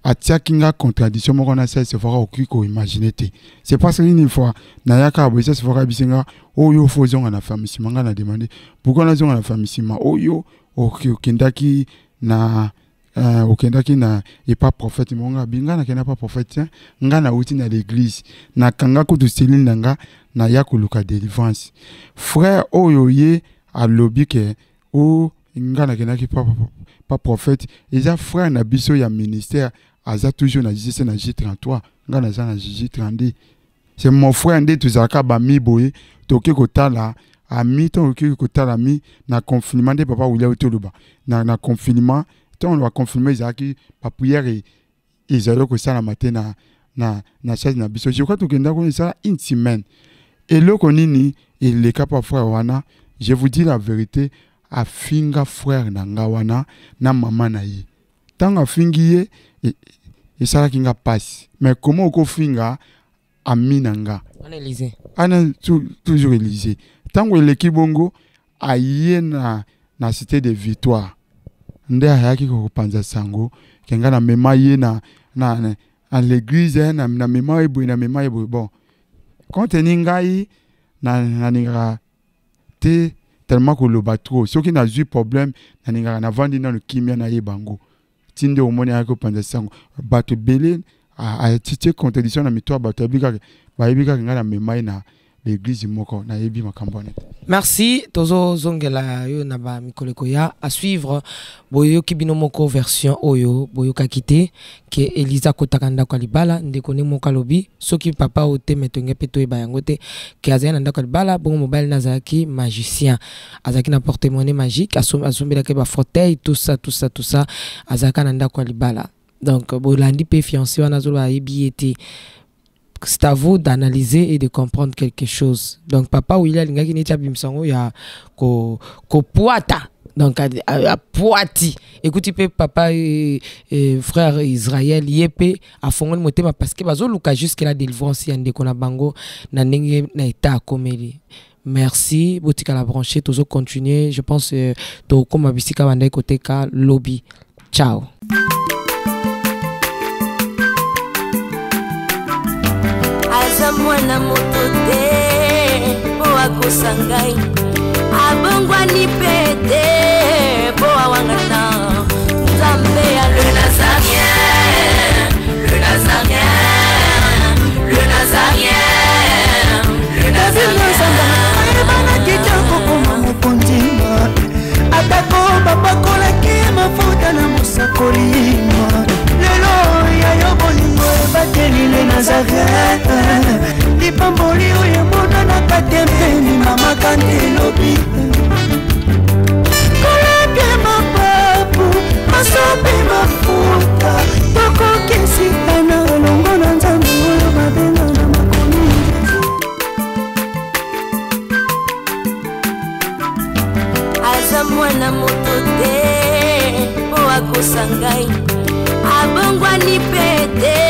atiakinga contradiction moko na c'est fera okiko imaginer te. C'est parce qu'une fois na yaka bo c'est fera bisinga oyo fozonga na famille simanga na demander pourquoi na zonga na famille sima oyo okendaki na okendaki na et pas prophète monga binga na kena pas prophète nga na uti na l'église na kanga ko to Céline nanga na yakoluka délivrance frère oyo ye a lobby ke o nga na kena ki pas prophète eza frère na biso ya ministère aza toujours na JC na J33 nga na za na J30 c'est mon frère ndé tuzaka ba mi boye toke kotala ami to toke kotala mi na confinement de papa William Toloba na confinement on va confirmer Zaki pa prière et ils que ça la matin na chaise na biso je crois que kenda ko ça une semaine et le konini et les capable frère wana je vous dis la vérité a finga frère na ngawana na maman na yi tanga fingiye et ça kinga passe mais comment ko finga ami nanga on Élysée ana toujours Élysée tango l'équipe bongo aye na cité de Victoire nde hayaki ko panza sango kenga na mema ye na l'église na mema ebo na mema ebo bon quand ngai na ninga te tellement que le batro ceux qui n'a eu problème na ninga na vandi na le kimia na yebango tinde o moni ayako panza sango bato belé a tite contradiction na mitwa bato bika kenga na mema na l'église moko na yebi makambone. Merci tozo zongela yo na ba mikoleko ya à suivre boyo kibino moko version oyo boyo kakite ke Elisa kotakanda kwa libala ndeko ne moka lobi soki papa ote metenge peto e bayangote ke azana ndako libala bon mobile nazaki magicien azaki na porte-monnaie magique asombela ke ba fauteuil tout ça azaka na ndako libala donc bolandi pe fiancé wana zolo ayebi ete c'est à vous d'analyser et de comprendre quelque chose. Donc papa William ngaki netia bimsango ya ko poata donc à poati écoutez papa frère Israël yepé a fongol motema parce que bazo luka jusque la délivrance yande kona bango na ndenge na état komeli. Merci botika la brancher tozo continuer je pense to koma bisika banda côté ka lobby. Ciao. Mwana moto te po akosangai abongwani pete po awangana Nzambe ya le Nazarien le Nazarien le Nazarien le Nazarien bana kitoko koma mokondima atako bapakola ki mafuta na musakolima lelo ya yobolingo bateli le Nazarien Pamboli oyo mona na katempeni mama kandelobi koleke mapapu masope mafuta tokokesika na longo na Nzambe oyo babenga na makomi aza mwana moto te po akosangai abongwani pete